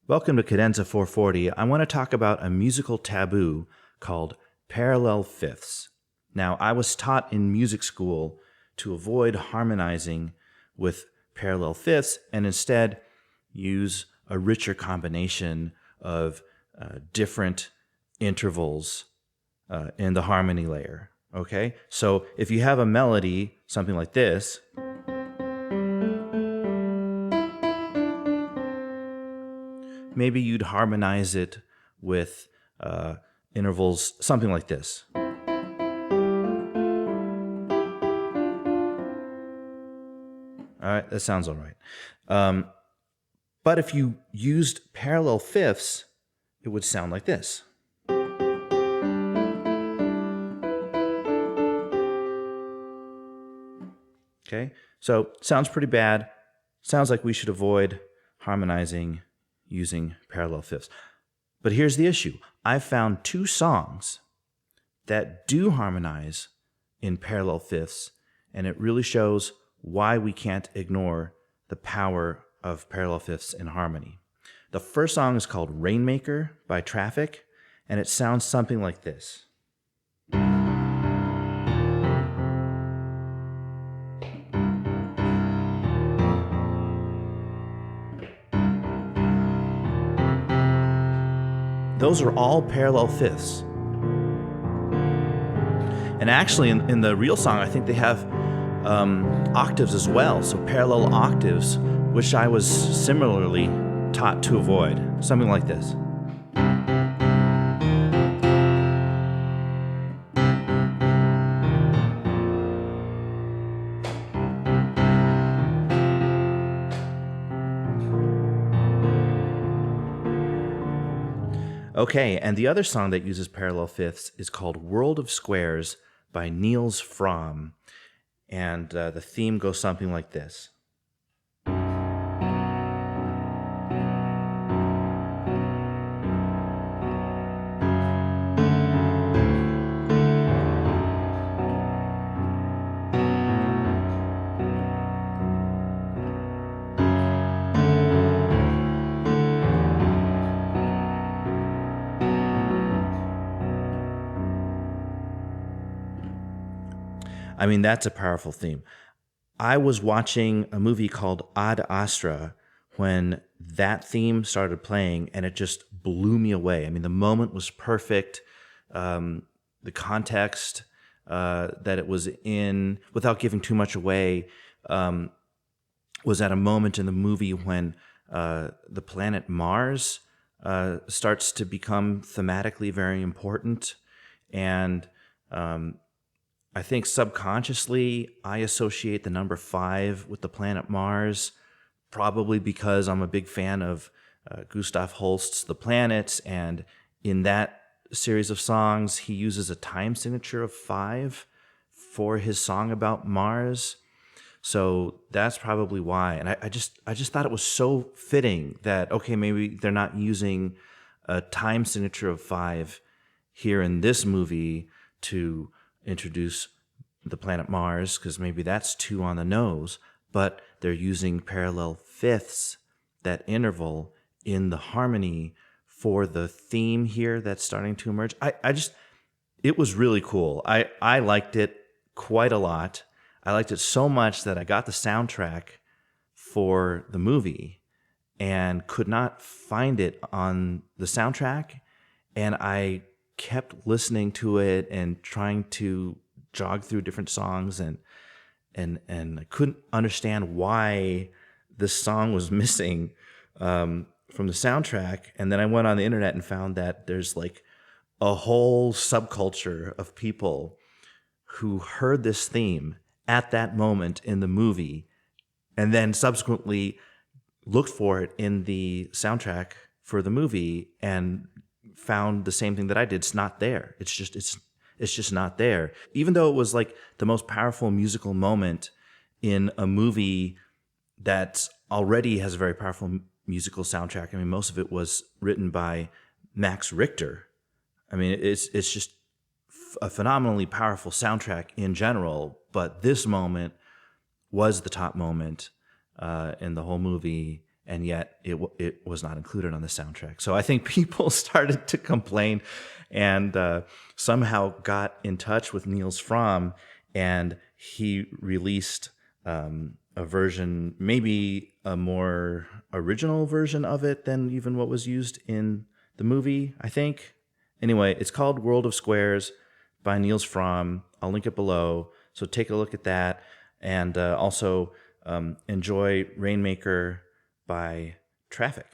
Welcome to Cadenza 440. I want to talk about a musical taboo called parallel fifths. Now, I was taught in music school to avoid harmonizing with parallel fifths and instead use a richer combination of different intervals in the harmony layer. Okay? So if you have a melody, something like this, maybe you'd harmonize it with intervals, something like this. All right, that sounds all right. But if you used parallel fifths, it would sound like this. Okay, so sounds pretty bad. Sounds like we should avoid harmonizing using parallel fifths. But here's the issue. I've found two songs that do harmonize in parallel fifths, and it really shows why we can't ignore the power of parallel fifths in harmony. The first song is called Rainmaker by Traffic, and it sounds something like this. Those are all parallel fifths. And actually, in the real song, I think they have octaves as well, so parallel octaves, which I was similarly taught to avoid. Something like this. Okay, and the other song that uses parallel fifths is called World of Squares by Niels Frahm. And the theme goes something like this. I mean, that's a powerful theme. I was watching a movie called Ad Astra when that theme started playing, and it just blew me away. I mean, the moment was perfect. The context that it was in, without giving too much away, was at a moment in the movie when the planet Mars starts to become thematically very important. And I think subconsciously I associate the number 5 with the planet Mars, probably because I'm a big fan of Gustav Holst's The Planets, and in that series of songs he uses a time signature of 5 for his song about Mars. So that's probably why. And I just thought it was so fitting that, okay, maybe they're not using a time signature of 5 here in this movie to introduce the planet Mars, because maybe that's too on the nose, but they're using parallel fifths, that interval in the harmony for the theme here that's starting to emerge. It was really cool. I liked it quite a lot. I liked it so much that I got the soundtrack for the movie and could not find it on the soundtrack, and I kept listening to it and trying to jog through different songs, and I couldn't understand why this song was missing from the soundtrack. And then I went on the internet and found that there's like a whole subculture of people who heard this theme at that moment in the movie and then subsequently looked for it in the soundtrack for the movie and found the same thing that I did. It's not there. It's just not there. Even though it was like the most powerful musical moment in a movie that already has a very powerful musical soundtrack. I mean, most of it was written by Max Richter. I mean, it's just a phenomenally powerful soundtrack in general, but this moment was the top moment in the whole movie, and yet it was not included on the soundtrack. So I think people started to complain, and somehow got in touch with Niels Frahm, and he released a version, maybe a more original version of it than even what was used in the movie, I think. Anyway, it's called World of Squares by Niels Frahm. I'll link it below. So take a look at that. And also enjoy Rainmaker by Traffic.